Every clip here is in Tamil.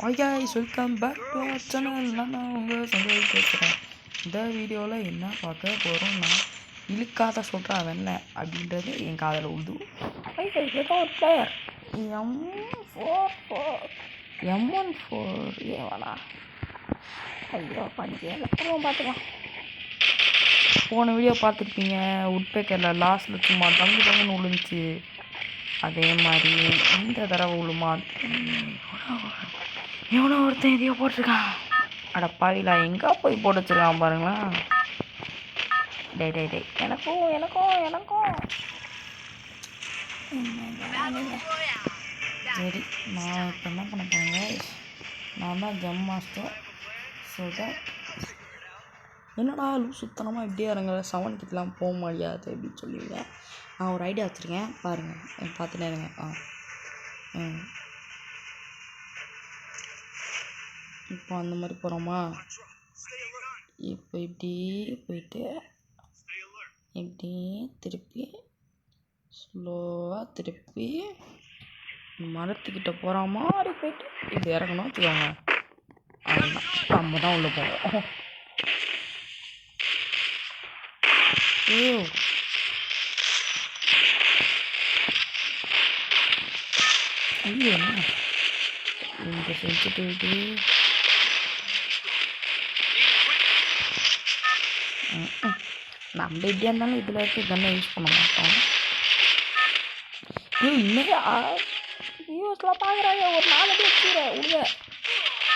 Hi guys, welcome back to our channel. நான் உங்கள் சந்தோஷ் பேசுகிறேன். இந்த வீடியோவில் என்ன பார்க்க போகிறோம்னா இழுக்காத சொல்கிறா வெண்ண அப்படின்றது என் காதில் உழுது. ஏதோ ஒரு பிளேயர் M14 ஏவாடா ஐயோ பண்ணிக்கல அப்புறம் பார்த்துக்கலாம். போன வீடியோ பார்த்துருப்பீங்க, உட்பேக்கரில் லாஸ்ட்டில் சும்மா தங்குன்னு விழுந்துச்சு. அதே மாதிரி இந்த தடவை விழுமா எவனோ ஒருத்தன் எதையோ போட்டிருக்கான். அட பாவிலா எங்கே போய் போட்டு வச்சுருக்கான் பாருங்களேன். டே டே டே எனக்கும் சரி, நான் இப்போ என்ன பண்ண போகிறேங்க, நான் தான் ஜம் மாஸ்டர். ஸோ தட் என்னடா சுத்தனமாக இப்படியே இறங்க 7 கிட்டலாம் போக முடியாது அப்படின்னு சொல்லுவீங்க. நான் ஒரு ஐடியா வச்சுருக்கேன் பாருங்கள், பார்த்துட்டே இருங்க. இப்போ அந்த மாதிரி போகிறோமா, இப்போ இப்படி போயிட்டு இப்படி திருப்பி ஸ்லோவாக திருப்பி மரத்துக்கிட்ட போகிற மாதிரி போயிட்டு இப்படி இறங்கணும் வச்சுக்கோங்க. அதுதான் நம்ம தான் உள்ளே போவோம். ஐயோ இந்த சென்சிட்டிவிட்டி நம்ம எப்படியா இருந்தாலும் இதில் இருக்க கண்ணை யூஸ் பண்ண மாட்டோம். வியூஸ்லாம் பார்க்குறாங்க, ஒரு 4 அடி வச்சுக்கிற உள்ள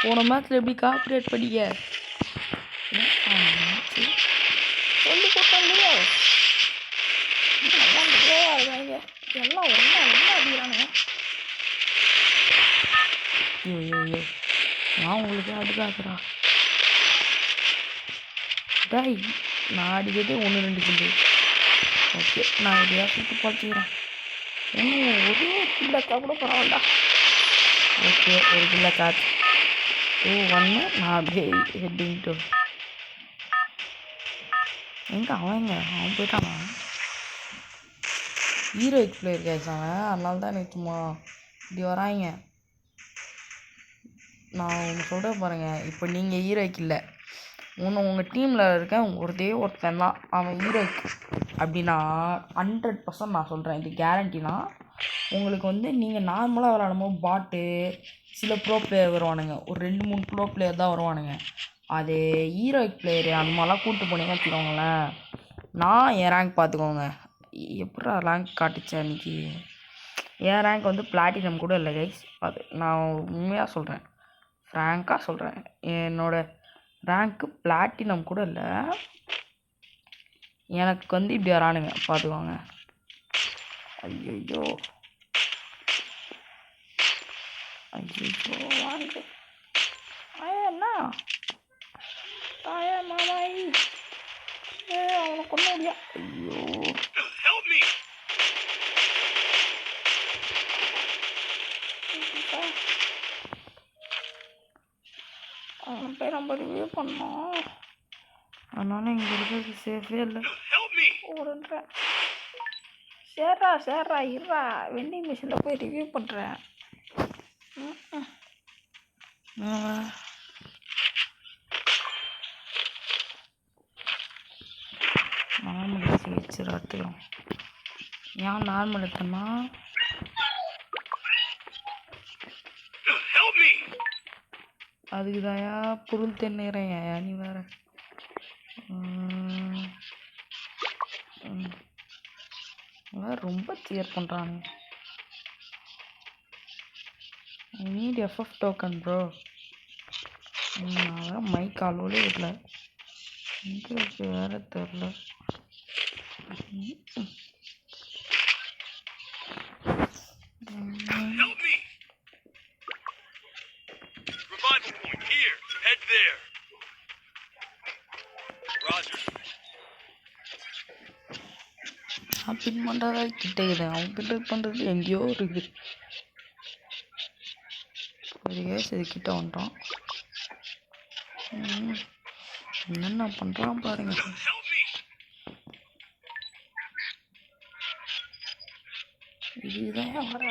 போன மேட்ச்சில் எப்படி காப்பரேட் பண்ணிக்க சொல்லி கொடுத்தோம் இல்லையா. எல்லாம் ஒன்றா அடிக்கிறானுங்க. ஐயோ நான் உங்களுக்கு அடுக்காக்குறா டாய், நான் அடிக்கிறதே 1-2 கிலோ. ஓகே, நான் எப்படியா சுற்றி பார்த்துக்கிறேன். இன்னும் ஒரு கில்லக்கா கூட பரவாயில்ல. ஓகே, ஒரு கில்லக்கா 2-1. நான் அப்படியே ஹெட்டிங் டு எங்கே அவன் போயிட்டானா. ஹீரோயிக் பிளேயர் கேஸ் அவன், அதனால தான் எனக்கு சும்மா இப்படி வராங்க. நான் ஒன்று சொல்கிறேன் பாருங்கள், இப்போ நீங்கள் ஹீரோய்க்கு இல்லை, உங்கள் டீமில் இருக்க ஒருத்தன் தான் அவன் ஹீரோய்க்கு அப்படின்னா 100% நான் சொல்கிறேன், இது கேரண்டினா. உங்களுக்கு வந்து நீங்கள் நார்மலாக விளாடும்போது பாட்டு சில ப்ரோ பிளேயர் வருவானுங்க, ஒரு 2-3 ப்ரோ பிளேயர் தான் வருவானுங்க. அது ஹீரோய்க் பிளேயரு அந்த மாதிரிலாம் கூப்பிட்டு போனீங்கன்னு வச்சுக்கோங்களேன். நான் என் ரேங்க் பார்த்துக்கோங்க, எப்படா ரேங்க் காட்டுச்சேன் அன்றைக்கி. என் ரேங்க் வந்து பிளாட்டினம் கூட இல்லை கைஸ். அது நான் உண்மையாக சொல்கிறேன், ஃப்ராங்காக சொல்கிறேன், என்னோடய ரேங்க்கு பிளாட்டினம் கூட இல்லை. எனக்கு வந்து இப்படி வரானுங்க பார்த்துக்கோங்க. ஐயோ வாங்க என்ன தாயா மாமாய் அவனை கொண்டு முடியா. ஐயோ அவன் போய் நம்ம ரிவ்யூ பண்ணோம், அதனால இங்கே இருக்கிறது சேஃபே இல்லை. ஓடுன்றேன். சேர்றா இருறா, வெண்டிங் மிஷினில் போய் ரிவ்யூ பண்ணுறேன். நார்மல் வச்சு எடுத்துக்கிறோம். ஏன் நார்மல் எடுத்தோன்னா அதுக்கு தாயா பொருள் தென்னுறேன். நீ வேற ரொம்ப சியர் பண்ணுறாங்க. I need FF token bro. நான் மைக் ஆளோலே இல்லை, எங்கே இருக்கு வேற தெரில. நான் பின் பண்ணுறதா கிட்டே அவன் பின் பண்ணுறது எங்கேயோ இருக்குது. சரி இது கிட்ட வந்துட்டான். என்னென்ன பண்ணுறான் பாருங்க. இதுதான் வர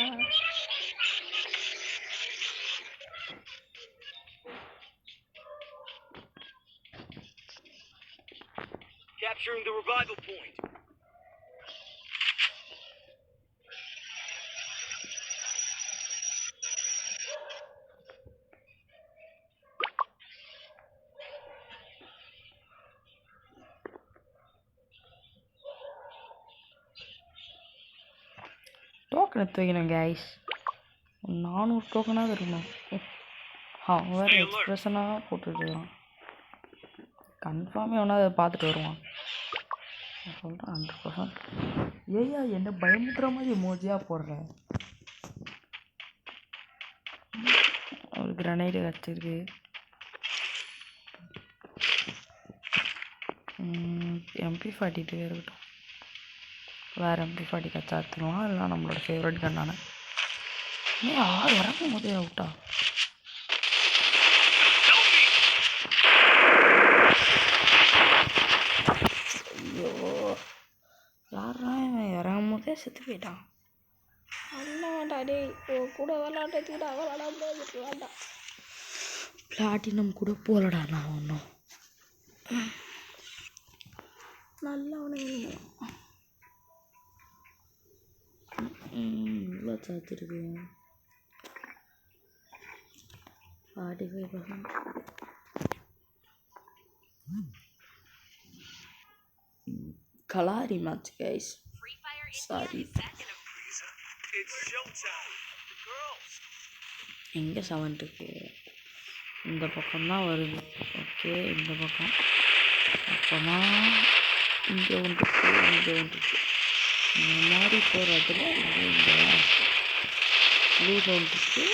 Capturing the revival point. Token எடுத்து வைக்கணும் கைஸ். 400 டோக்கனாக இருக்கணும். அவன் வேறு எக்ஸ்பிரஷனாக போட்டுருக்கான். கன்ஃபார்மே அவனா அதை பார்த்துட்டு வருவான். நான் சொல்கிறேன் 100%. ஏய்யா என்ன பயமுறுத்துற மாதிரி மோஜியாக போடுறேன். ஒரு கிரனைடு கிடச்சிருக்கு. MP42 இருக்கட்டும். வேறு MP40 கச்சா எடுத்துக்கலாம். இல்லை நம்மளோட ஃபேவரட் கண்ணான யார் இறக்கும் போதே அவுட்டா. ஐயோ யாரா இவன் இறங்கும் போதே செத்து போயிட்டான். அல்ல வேண்டாம் டே கூட விளாண்டதுக்கிட்ட விளாட முடியாது. வேண்டாம் பிளாட்டினம் கூட போகலடா நான் ஒன்றும் நல்லவனே. இவ்வளோ சாத்திருக்கு 45%. கலாரி மேட்ச் கைஸ். சாரி எங்கே 7 இருக்கு? இந்த பக்கம்தான் வருது. ஓகே இந்த பக்கம் அப்புறமா இங்கே ஒன்று இங்கே ஒன்று இந்த மாதிரி போகிறதுல இங்கே இந்த ப்ளூ சவுண்ட் இருக்கு.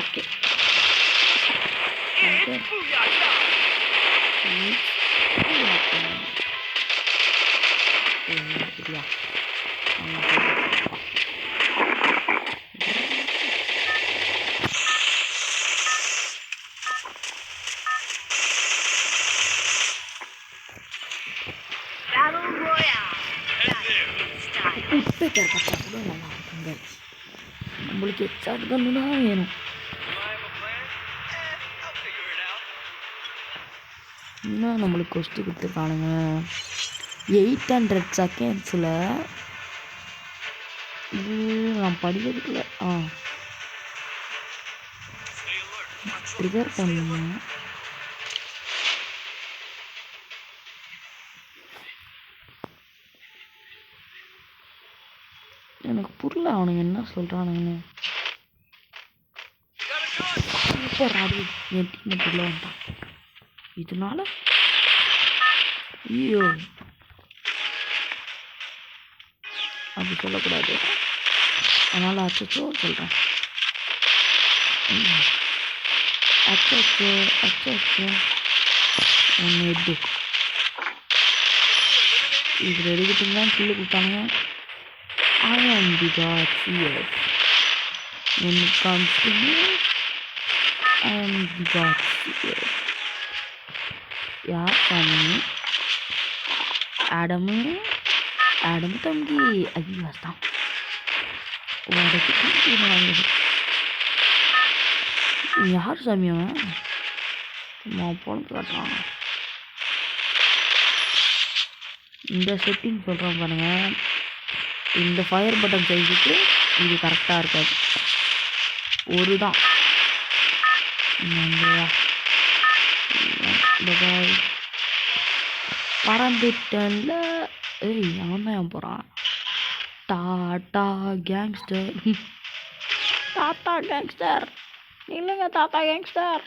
ஓகே சரியா உட்பேக்கர் பார்த்தா கூட நல்லா இருக்குங்க. நம்மளுக்கு எச்சாட் கன்னு தான் வேணும். இன்னும் நம்மளுக்கு கொஸ்டி கொடுத்துருக்கானுங்க 800 செகண்ட்ஸில். இது நான் படிக்கிறதுக்குள்ள ட்ரிகர் பண்ணுங்க. எனக்கு புரியல அவனுங்க என்ன சொல்கிறானுங்கன்னு. சூப்பர் ஆடி என் டீம் உள்ள வந்தான். இதனால ஐயோ அப்படி சொல்லக்கூடாது. அதனால் அச்சோ சொல்கிறேன். அச்சோ அச்சோ ஒன்று எது இதில் எடுக்கிட்டு தான் கில்லு கொடுத்தானுங்க. I am the god here. When it comes to me, I am the god here. யார் சாமி? ஆடமு தம்பி. ஐயோ தான் வாங்குது. யார் சாமி அவன்? பொண்ணு காட்டுறான். இந்த செட்டிங் சொல்கிறான் பாருங்க. இந்த ஃபயர் பட்டன் சைஸுக்கு இது கரெக்டாக இருக்காது. ஒரு தான் பறந்துட்டன்ல. ஏய் அவன் தான் போகிறான். Tata gangster. தாத்தா கேங்ஸ்டர் இல்லைங்க. தாத்தா கேங்ஸ்டர்.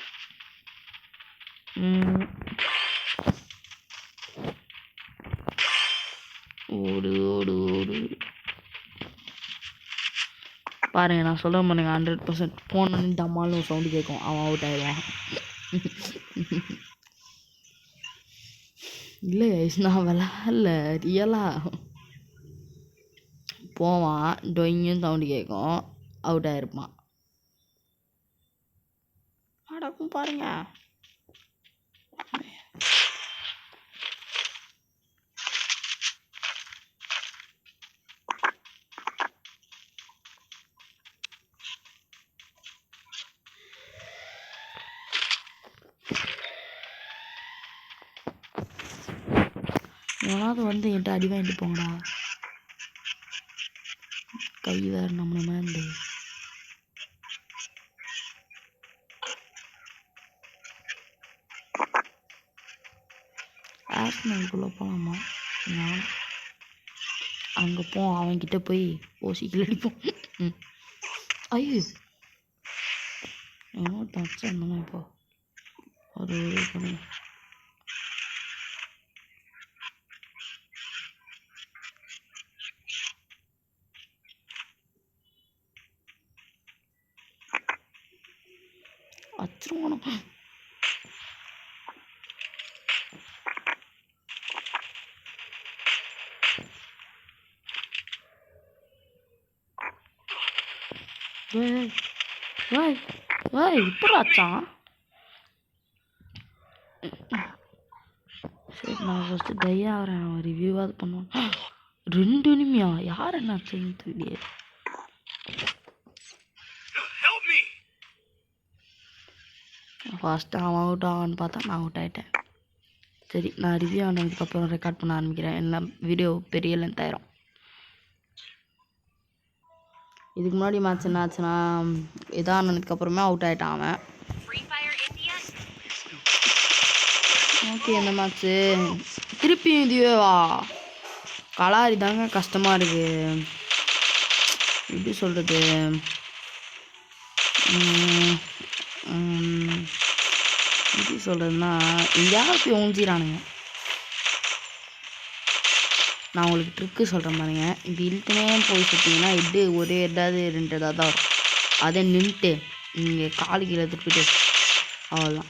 ஓடு ஓடு ஓடு. பாருங்க நான் சொல்ல பாருங்க 100% போன டம்மாலும் ஒரு சவுண்டு கேட்கும். அவன் அவுட் ஆயிடுவான். இல்லை நான் விளாட்ல ரியலாக போவான். டொய்யும் சவுண்டு கேட்கும். அவுட் ஆகிருப்பான். நடக்கும் பாருங்க. எவனாவது வந்து என்கிட்ட அடி வாங்கிட்டு போங்கடா. கை வேறு நம்மள மேந்து. ஆஸ்மேலுக்குள்ளே போகலாமா? நான் அங்கே அவன்கிட்ட போய் ஓசிக்கில் அடிப்போம். ஐயோ எவ்வளோ தச்சு இருந்தோம். இப்போ ஒரு பண்ணுங்க. அச்சுருவானோ இப்படி ஆச்சான். சரி நான் ஃபஸ்ட்டு டை ஆகிறேன். ரிவ்யூவாது பண்ணுவான். 2 இனிமையா யார் என்ன ஆச்சுன்னு தெரியல. ஃபஸ்ட்டு அவன் அவுட் ஆவான்னு பார்த்தா நான் அவுட் ஆகிட்டேன். சரி நான் ரிவ்யூ ஆனதுக்கப்புறம் ரெக்கார்ட் பண்ண ஆரம்பிக்கிறேன். எல்லாம் வீடியோ பெரிய லென்த் ஆயிரும். இதுக்கு முன்னாடி மேட்ச் என்ன ஆச்சுன்னா இதானதுக்கப்புறமே அவுட் ஆகிட்டான் அவன். ஓகே இந்த மேட்ச்சு திருப்பியும் இதுவே வா கலாரி தாங்க கஷ்டமாக இருக்குது. எப்படி சொல்கிறது, எப்படி சொல்கிறதுன்னா எங்கேயாவது போய் ஊஞ்சிறானுங்க. நான் உங்களுக்கு ட்ரிக்கு சொல்கிறேன் பாருங்க. இப்படி இழுத்துனே போய் சுற்றிங்கன்னா எப்படி ஒரே ஏதாவது 2 ஏதாவது தான் வரும். அதை நின்றுட்டு நீங்கள் காலு கீழே திருப்பிட்டு அவ்வளோதான்.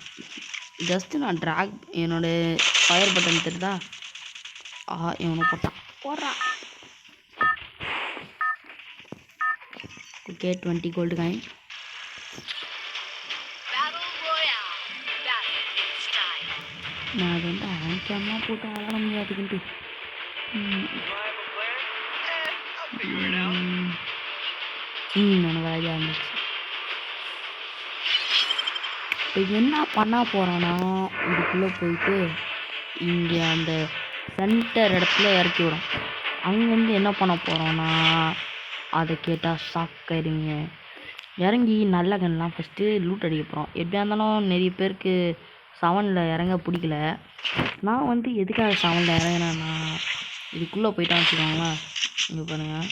ஜஸ்ட்டு நான் ட்ராக் என்னோடய ஃபயர் பட்டன் தெரியுதா? இவனை போடுறான். Okay 20 gold coin. நான் அது வந்து ஆங்கியமாக போட்டு ஆட முடியாதுக்கிட்டு எனக்கு ஐடியா இருந்துச்சு. இப்போ என்ன பண்ண போகிறோன்னா இதுக்குள்ளே போயிட்டு இங்கே அந்த சென்டர் இடத்துல இறக்கி விடும். அங்கேருந்து என்ன பண்ண போகிறோன்னா அதை கேட்டால் ஷாக்காயிடுங்க. இறங்கி நல்ல கன்லாம் ஃபஸ்ட்டு லூட் அடிக்க போகிறோம். எப்படியா இருந்தாலும் நிறைய பேருக்கு 7ல் இறங்க பிடிக்கல. நான் வந்து எதுக்காக 7ல் இறங்கினேன்னா இதுக்குள்ளே போயிட்டான்னு வச்சுக்கோங்களேன். இங்கே பாருங்கள்.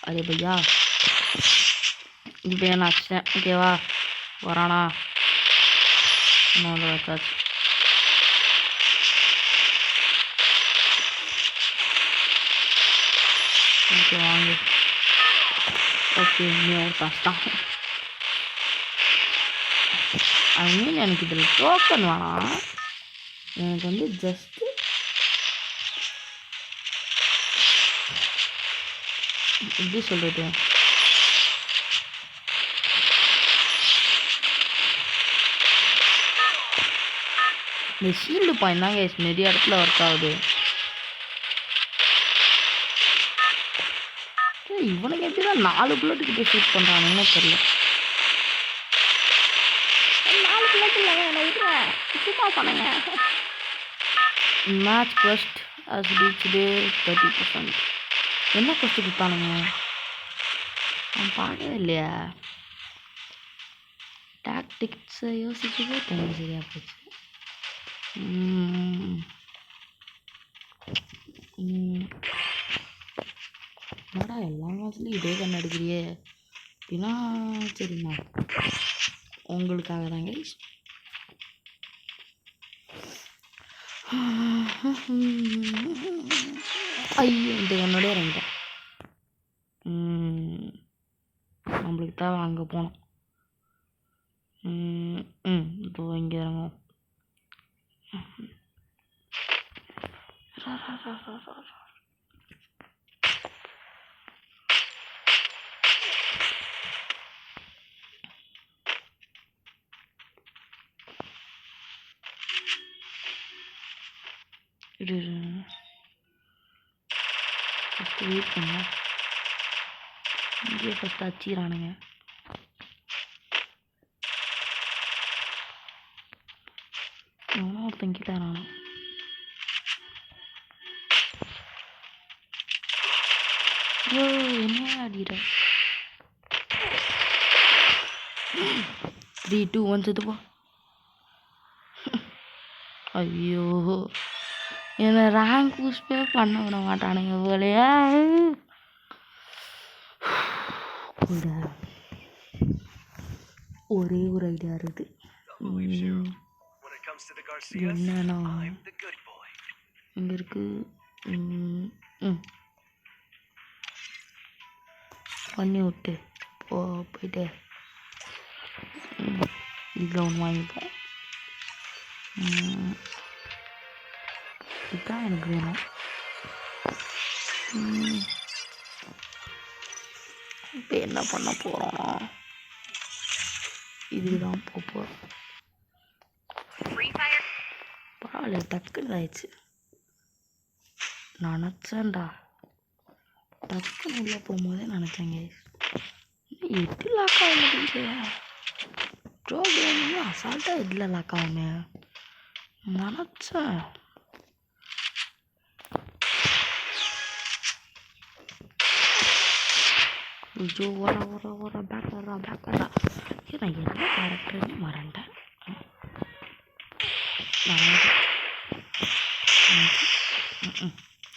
அதே பையா இப்போ என்ன ஆச்சேன். ஓகேவா வரானா இன்னொன்று வச்சாச்சு. ஓகே வாங்க. ஓகே இன்னும் கஷ்டம். ஐ மீன் எனக்கு இதில் டோக்கன் வேணாம். எனக்கு வந்து ஜஸ்ட்டு எப்படி சொல்கிறது, இந்த ஷீல்டு பாயிண்ட் தாங்க நிறைய இடத்துல ஒர்க் ஆகுது. இவனுக்கு எப்படி தான் 4 புல்லட்டுக்கிட்ட ஷூட் பண்ணுறானுன்னு தெரியல. 4 புல்லட் இல்லைங்க சும்மா பண்ணுங்க. Match first as reached 30%. என்ன ஃபஸ்ட்டு கொடுத்தானுங்க நான் பார்க்கவே இல்லையா. டாக்டிக்ஸை யோசிக்கவே டைம் சரியாக போச்சு. என்னடா எல்லா மேட்ச்லையும் இதே கண் எடுக்கிறியே அப்படின்னா சரிண்ணா உங்களுக்காக தாங்க. ஐயோ இந்த என்னோட இறங்கிட்டேன். நம்மளுக்கு தேவை அங்கே போனோம். இப்போ இங்கே இறங்கும். ஃபஸ்ட்டு வெயிட் பண்ண இங்கேயே ஃபஸ்ட்டு அச்சிக்கிறானுங்க. எவனோ ஒருத்தன் கிட்டாரானு ஐயோ என்ன அடிக்கிற 3 2 1 செத்துப்போ ஐயோ என்ன ரேங்க் புஷ்பே பண்ண விட மாட்டானுங்க போலையா ஒரே ஒரு ஐடியா இருக்குது என்னன்னா இங்கே இருக்கு பண்ணி விட்டு போயிட்டு இதில் ஒன்று வாங்கிப்போம் இதுதான் எனக்கு வேணும் இப்போ என்ன பண்ண போகிறோம் இதுக்கு தான் போகிறோம் பரவாயில்ல டக்குன்னு ஆயிடுச்சு நினச்சேன்டா டக்குன்னு உள்ளே போகும்போதே நினச்சேங்க எட்டு லாக் ஆக முடியுது ப்ரோக்ராம் அசால்ட்டாக இதில் லாக் ஆகுமே நினச்சேன் ஐயோ வர பேக் வரா நான் என்ன கேரக்டர்னு மறந்தேன்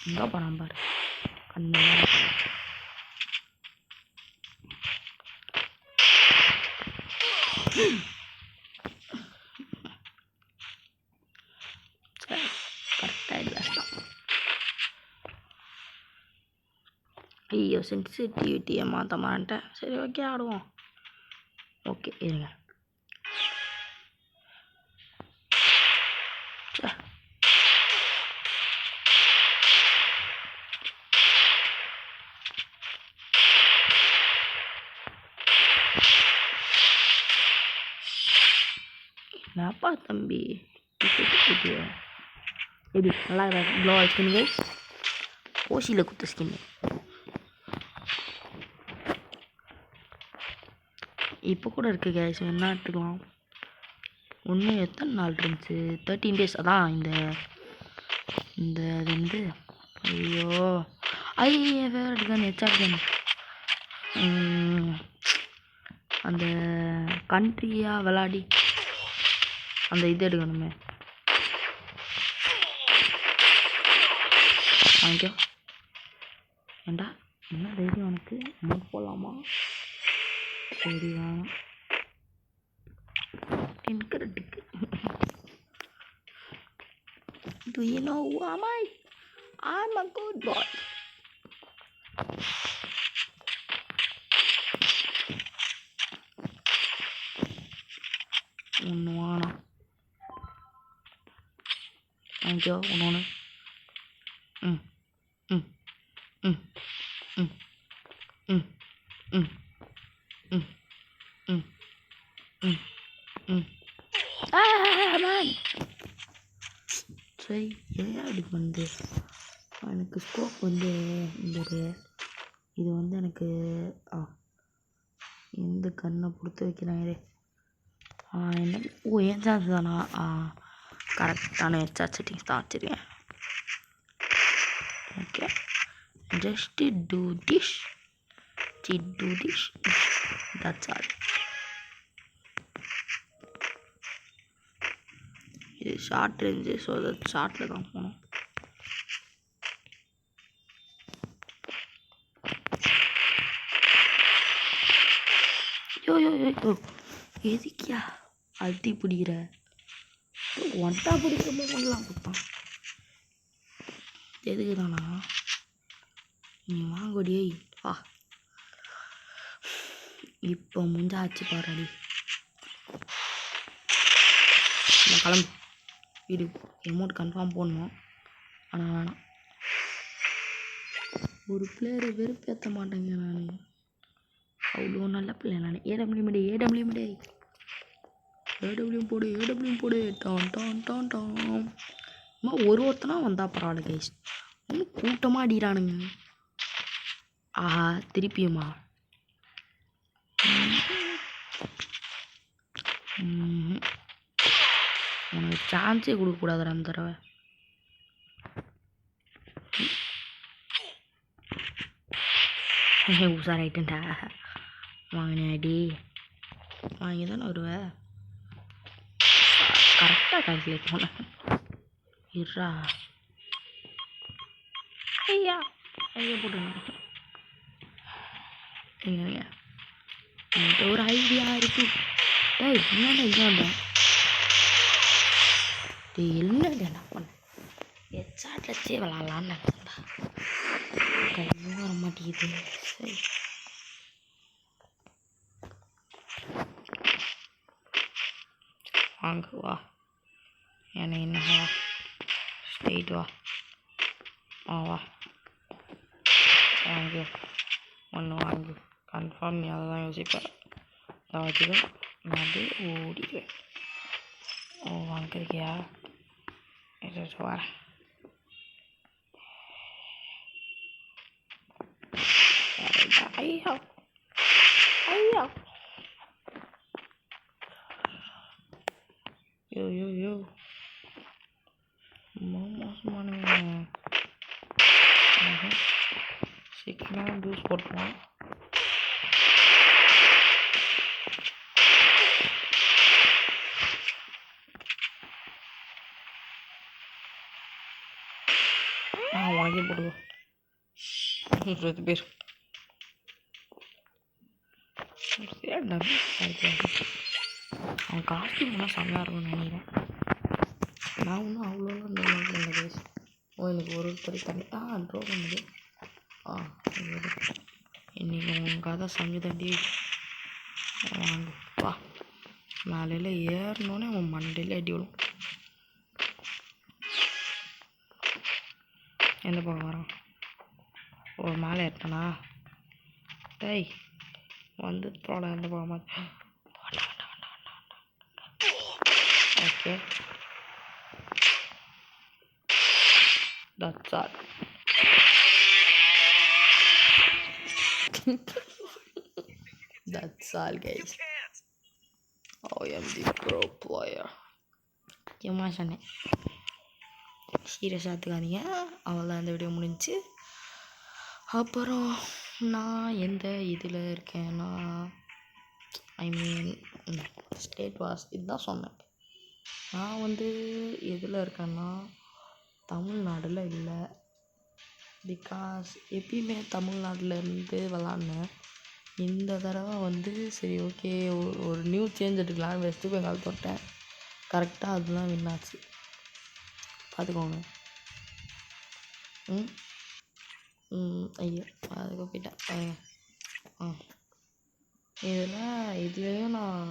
எங்கே போகிறான் பாரு கண்ணு கரெக்டாக இல்லை ஐயோ சென்சிட்டிவிட்டியை மாற்ற மாட்டேன் சரி ஓகே ஆடுவோம் ஓகே இருங்க என்னப்பா தம்பி எப்படி நல்லா க்ளோ ஸ்கின் கைஸ் ஓசியில் குத்த ஸ்கின் இப்போ கூட இருக்குது கேஸ் என்ன எடுத்துக்கலாம் ஒன்று எத்தனை நாள் இருந்துச்சு 13 days அதான் இந்த அது வந்து ஐயோ ஃபேவரட் கன் ஹெச்ஆர் கன் அந்த கண்ட்ரியாக விளாடி அந்த இது எடுக்கணுமே வாங்கிக்கோ ஏண்டா என்ன தைரியம் உனக்கு நோட் போடலாமா சரி வேணாம் இன்கரெக்டுக்கு Do you know who am I? I'm a good boy. ஒன்று வேணாம் வாங்கிக்கோ ஒன்று ம் ம் ம் ம் ம் ம் ம் ம் ம் ம் சரி ஏன் அப்படி வந்து எனக்கு ஸ்கோப் வந்து இந்த இது வந்து எனக்கு எந்த கண்ணை கொடுத்து வைக்கிறாங்களே என்ன ஏன் சார்ஜ் தானா கரெக்டான ஹெச்ஆர் செட்டிங்ஸ் தான் வச்சுருக்கேன் okay just two dish that's all இது ஷார்ட் ரேஞ்சு ஸோ அது ஷார்ட்டில் தான் போகணும் யோ எதுக்கியா அழுத்தி பிடிக்கிற ஒன்ட்டா பிடிக்கிற போதெல்லாம் கொடுத்தான் எதுக்கு தானா நீ வாங்கடியே வா இப்போ முஞ்சாச்சு பாருடி நான் கிளம்பு வீடு அமௌண்ட் கன்ஃபார்ம் போடணும் ஆனால் வேணாம் ஒரு பிளேயரை வெறுப்பேற்ற மாட்டேங்க நான் அவ்வளோ நல்ல பிள்ளை நான் ஏடபிள்யூ போடு டான் ஒருத்தனா வந்தால் பரவாயில்ல கைஸ் ஒன்றும் கூட்டமாக அடிக்கிறானுங்க ஆஹா திருப்பியுமா உனக்கு சான்ஸே கொடுக்கக்கூடாதுடா அந்த தடவை உஷாராயிட்டேன்டா. வாங்கினாடி வாங்கி தானே வருவேன். கரெக்டாக கால்குலேட் பண்ணேன். இருறா. ஐயா ஐயா போட்டுங்க. எங்க என்கிட்ட ஒரு ஐடியா இருக்கு. டேய் என்னடா இங்கே வந்தேன். டேய் என்னடா என்ன பண்ணேன். ஹெட்ஷாட்டில் வச்சே விளாட்லான்னு நினச்சேன்டா. கையும் வர மாட்டேங்குது. சரி வாங்க வா. என்னை என்ன வா ஸ்ட்ரெயிட் வா. வா வாங்கு ஒன்று வாங்கு. கன்ஃபார்ம் நீ அதை தான் யோசிப்பேன். அதை வச்சுக்கோ. நான் அப்படியே ஓடிடுவேன். ஓ வாங்கிருக்கியா? எடுத்து வரேன். ஐயா ஐயா யோ யோ யோ ரொம்ப மோசமானுங்க. சீக்கிரமாக ஜூஸ் போட்டுருவான். உனக்கே போடுவோம். 20 பேர் அவன் காஸ்டியூம்லாம் செம்மையாக இருக்கும்னு நினைக்கிறேன். நான் ஒன்றும் அவ்வளோ இந்த மாதிரி இல்லை பேச. ஓ எனக்கு ஒருத்தர் தண்ணி ட்ரோ பண்ணுது. இன்னைக்கு உன் கதை சமைதண்டி. வாங்க வா. மேலையில் ஏறினோன்னே அவன் மண்டையில் அடி விடும். எந்த பக்கம் வரான்? ஓ மேலே ஏறிட்டானா? டேய் வந்து போட எந்த பக்கமாக. Okay that's all. That's all guys. I am the pro player. ஏமா சொன்னேன் சீரியஸாக எடுத்துக்காதீங்க. அவ்வளோதான் இந்த வீடியோ முடிஞ்சிச்சு. அப்புறம் நான் எந்த இதில் இருக்கேன்னா ஐ மீன் ஸ்டேட் வாஸ் இதுதான் சொன்னேன். நான் வந்து எதில் இருக்கேன்னா தமிழ்நாடில் இல்லை. பிகாஸ் எப்பயுமே தமிழ்நாட்டிலேருந்து விளாட்னேன். இந்த தடவை வந்து சரி ஓகே ஒரு நியூ சேஞ்ச் எடுக்கலான்னு வெஸ்ட் பெங்கால் தொட்டேன். கரெக்டாக அதுதான் வின் ஆச்சு. பார்த்துக்கோங்க. ஐயோ அதுக்கு போயிட்டேன் பாருங்க. இதுலேயும் நான்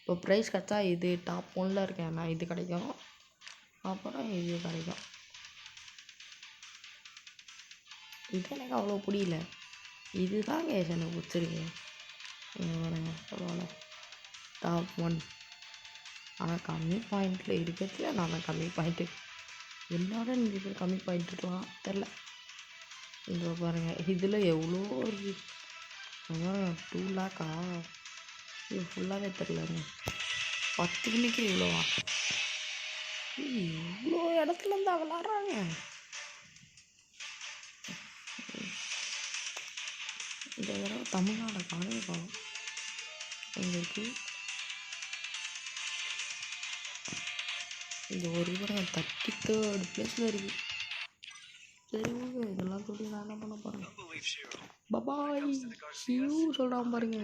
இப்போ ப்ரைஸ் கிடச்சா இது டாப் 1ல் இருக்கேன். நான் இது கிடைக்கும், அப்புறம் இது கிடைக்கும். இது எனக்கு அவ்வளோ பிடிக்கல. இதுதான் கேஸ் எனக்கு பிடிச்சிருக்கு. பாருங்க பரவாயில்ல டாப் 1. ஆனால் கம்மி பாயிண்டில் இருக்கிறதுல நான் தான் கம்மி பாயிண்ட்டு. என்னோட நீங்கள் பேர் கம்மி பாயிண்ட் இருக்கலாம் தெரில. இந்த பாருங்கள் இதில் எவ்வளோ இருக்குது. 2 லேக்கா? இது ஃபுல்லாகவே தெரிலங்க. 10 கிளிக்கு இவ்வளோவா? இவ்வளோ இடத்துலேருந்து விளாட்றாங்க. இந்த தடவை தமிழ்நாடை காணவே காணும். எங்களுக்கு இந்த ஒரு பாருங்க 33rd பிளேஸில் இருக்குது. சரி ஓகே இதெல்லாம் சொல்லி நான் என்ன பண்ண போகிறேன். பபாய் ஷியூ சொல்கிறான் பாருங்க.